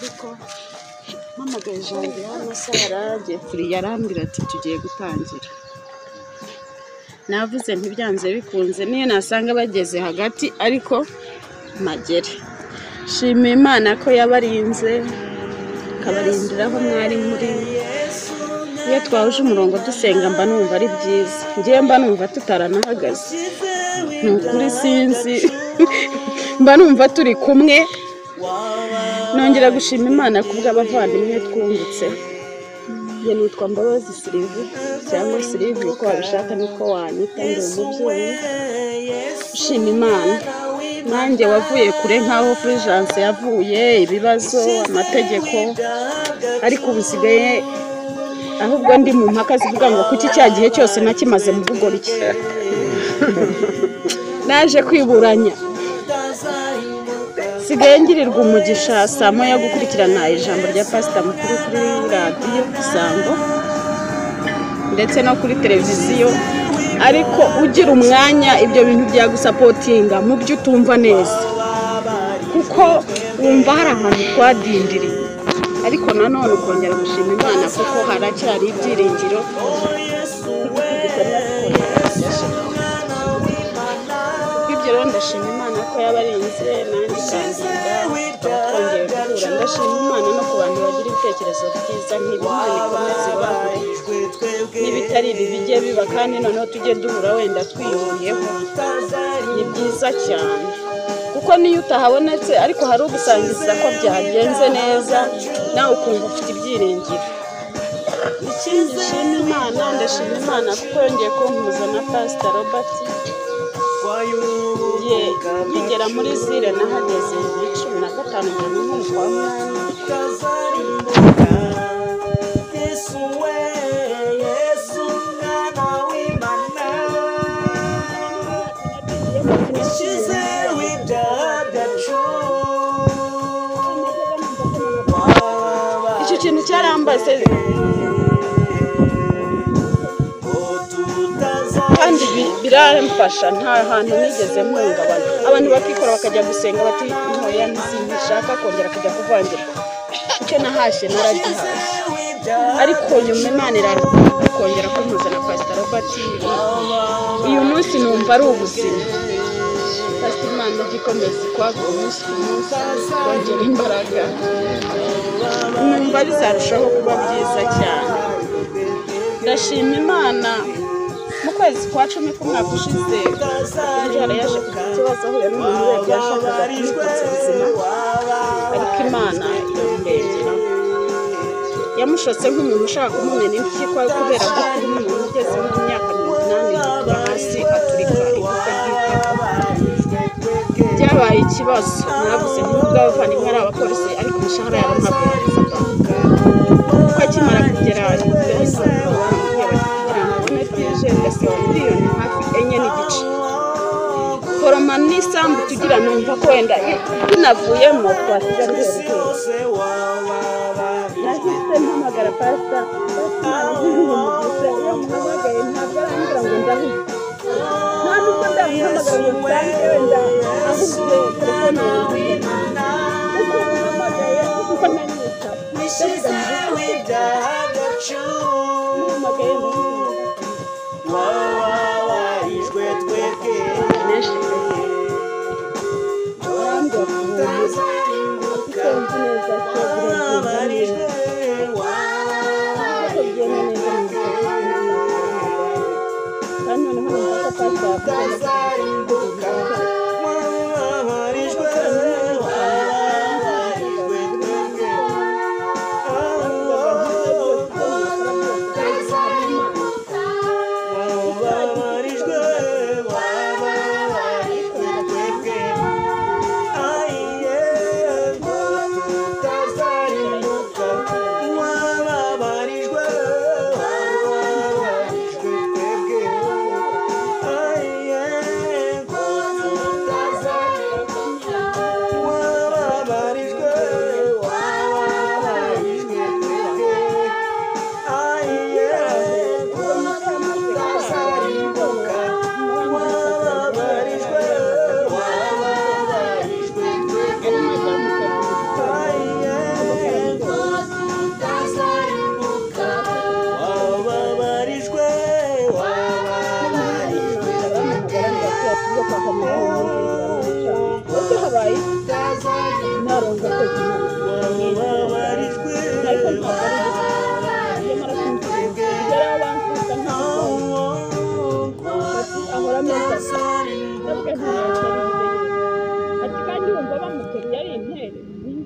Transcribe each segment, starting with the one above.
ariko mpamagaye ijambo y'amasaha yaragiye kuri yarambwira ati tugiye gutangira. Navuze ntibyanze bikunze niyo nasanga bageze hagati ariko magere. Shima Imana ko yabarinze kabarindira aho mwari muri. Iyo twahuje umurongo dusenga mba numva ari byiza. Ngiye mba numva tutaranahagaze. Nukuri sinzi. Mba numva turi kumwe. Nongera gushima Imana kubw'abavandimwe twungutse. Ye nitwa Mbabazi Sylvie cyangwa Sylvie uko wabishaka niko wanyita ndi umubyeyi. Shima Imana. Nanjye wavuye kure nkaho Fulgence yavuye ibibazo amategeko ariko ubusigaye ahubwo ndi mu mpaka zivuga ngo kuki cya gihe cyose nakimaze mu bugoryi. Naje kwiburanya sigaye ngirirwa umugisha saa moya gukurikirana ijambo rya pastor mukuru kuri radio Isango ndetse no kuri televiziyo ariko ugira umwanya ibyo bintu bya gusapotinga mu byo utumva neza kuko wumva hari ahantu twadindiriye ariko nanone ukongera gushima Imana kuko haracyari ibyiringiro. Ibyo rero ndashima Imana ko yabarinze nanjye kandinda twongeye guhura. Ndashima Imana no ku bantu bagira ibitekerezo byiza nk'ibimana ikomeze bahure n'ibitari bijye biba kandi noneho tujye duhura wenda twiyunguyeho. Ni byiza cyane kuko niyo utahabonetse ariko hari ugusangiza ko byagenze neza nawe ukumva ufite ibyiringiro. Ikindi nshima Imana ndashima Imana kuko yongeye kumpuza na Pastor Robert. Yigera muri zire nahageze 15 mu mwaka wa icyo kintu cyarambaze kandi biramfasha. Nta hantu nigeze mpungabana. Abantu bakikora bakajya gusenga bati ntoya ntishaka kongera kujya kuvangirwa. Icyo nahashye naragihashye ariko nyuma Imana irakongera kumpuza na Pastor Robert. Uyu munsi numva ari ubuzima. Pastor Imana gikomeze kwagura umunsi ku munsi kongera imbaraga. Numva bizarushaho kuba byiza cyane. Ndashima Imana mu kwezi kwa 10 k'umwaka ushize yari yaje kukibaza ahuye n'umuntu wese yashakaga kumutsa ubuzima ariko Imana irambengera. Yamushotse nk'umuntu ushaka kumumena impyiko kubera ko umuntu ugeze mu myaka 80 hasi aturika igufwa ry'itako. Byabaye ikibazo. Naravuze n'ubw'abavandimwe ari abapolisi ariko umushahara yabo ntabwo yafata kuko akimara kugera miliyoni hafi 4 foroma n'isambu tugira numva ko wenda binavuyemo twasigaye rwose. Nahise mpamagara Pastor yamuhamagaye ntabwo arambwira ngo ndabizi nta nubwo ndamuhamagara ngo nsange wenda ahubwo telefone yanjye uko mpamagaye kuko nanyita naronga ko wabarijwe ariko ntabwo ari nyamara kumvira yari abantuka ntabwo ahora meza ntabwo ati kandi wumva bamuteruye ari intere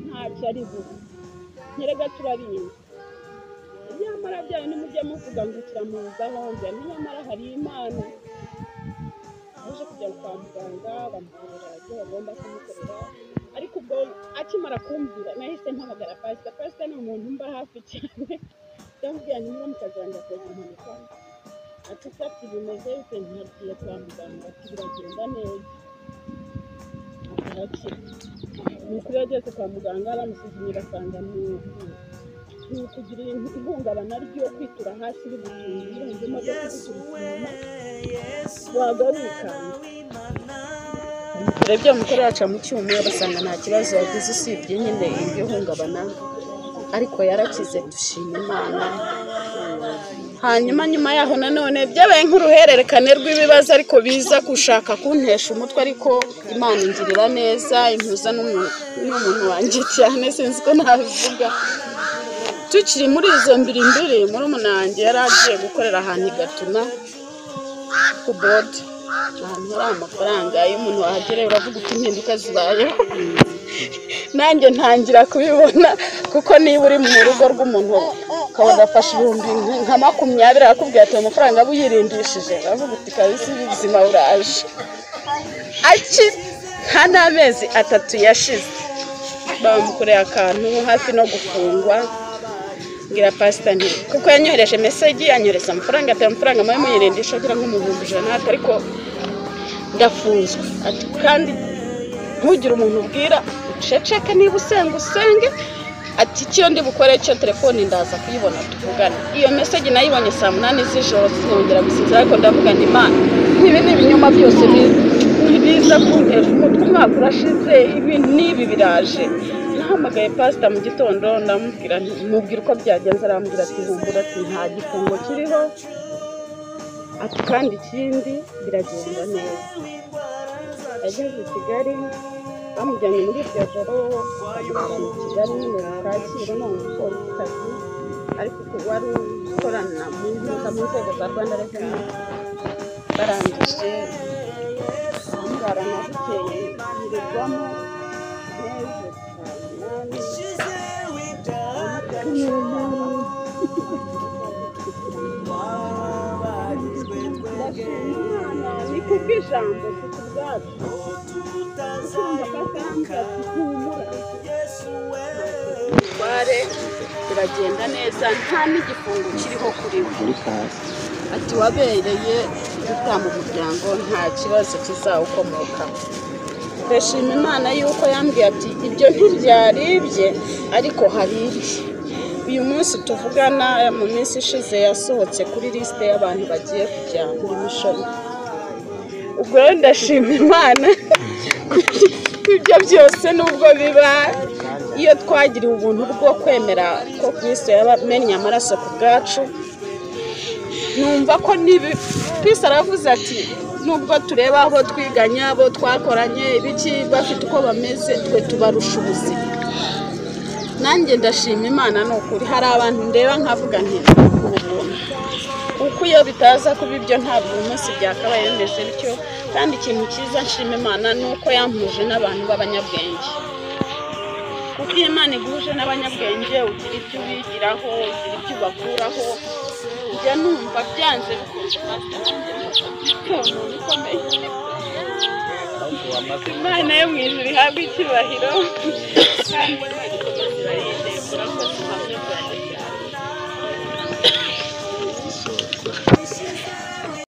ntacyo ari vuba nyerega turarinda nyamara byayo nimujye muvuga ngo kiramuzaho njya nyamara hari Imana aje kujya kwa muganga bamukorera ibyo bagomba kumukorera ariko ubwo akimara kumvira nahise mpamagara pastor ni umuntu mba hafi cyane ndamubwira nti niba mukazanga koza impanuka ati bimeze bite ntagiye kwa muganga ati biragenda neza ati nukuri yageze kwa muganga bamusuzumye basanga ni kugira ihungabana ryo kwitura hasi bibutungira ndimo byo kuguturukana wagaruka urebye umukore yaca mu cyuma basanga nta kibazo yagize usibye nyine iryo hungabana ariko yarakize dushima Imana. Hanyuma nyuma yaho nanone byabaye nk'uruhererekane rw'ibibazo ariko biza gushaka kuntesha umutwe ariko Imana ingirira neza impuza n'umuntu wanjye cyane sinzi ko nabivuga. Tukiri muri izo mbiri muri umunange yaragiye gukorera ahantu igatuna ku board ahantu hari amafaranga y'umuntu wahagereye uravuga uti impinduka zibayeho nanjye ntangira kubibona kuko niba uri mu rugo rw'umuntu ukabona afashe ibihumbi nka 20 akubwira ati amafaranga buyirindishije uravuga uti kabisa ubuzima buraje. Nta n'amezi 3 yashize bamukoreye akantu hafi no gufungwa ngira pastor nti kuko yanyohereje message yanyoreza amafaranga ati amafaranga mawe muyirindisha agira nk'umuhumbi 100 ariko ndafunzwe ati kandi ntugire umuntu ubwira uceceke niba usenge ati cyo ndi bukore cyo telefone ndaza kuyibona tuvugana. Iyo message nayibonye saa 8 z'ijoro sinongera gusinzira ariko ndavuga nti Imana nibi ni ibinyoma byose biza kuntesha umutwe umwaka urashize ibi nibi biraje. Nahamagaye pastor mu gitondo ndamubwira mubwira uko byagenze arambwira ati humbura ati nta gifungo kiriho ati kandi ikindi biragenda neza. Ageze Kigali bamujyanye muri iryo joro mu Kigali mu Kacyiru no mu Polisi ariko wari ukorana mu nzego za Rwanda Revenue barangije amurarana bukeye yirirwamo ni kubw'ijambo kubwacu tware biragenda neza nta n'igifungo kiriho kuri we ati wabereye gutanga umuryango nta kibazo kizawukomoka. Ndashima Imana yuko yambwiye ati ibyo ntibyaribye ariko hari ibye. Uyu munsi tuvugana mu minsi ishize yasohotse kuri liste y'abantu bagiye kujya muri mission. Ubwo ndashima Imana ibyo byose nubwo biba iyo twagiriye ubuntu bwo kwemera ko Kristo yabamenye amaraso ku bwacu. Numva ko nibi Kristo aravuze ati nubwo tureba abo twiganya abo twakoranye ibiki bafite uko bameze twe tubarusha ubuzima. Nanjye ndashima Imana n'ukuri hari abantu ndeba nkavuga nti uko iyo bitaza kuba ibyo ntabwo umunsi byakabaye bimeze bityo. Kandi ikintu cyiza nshima Imana nuko yampuje n'abantu b'abanyabwenge kuko Imana iguje n'abanyabwenge ugira ibyo ubigiraho ugira ibyo bakuraho njya numva byanze bikunze Imana yo mu ijuru ihabwe icyubahiro kandi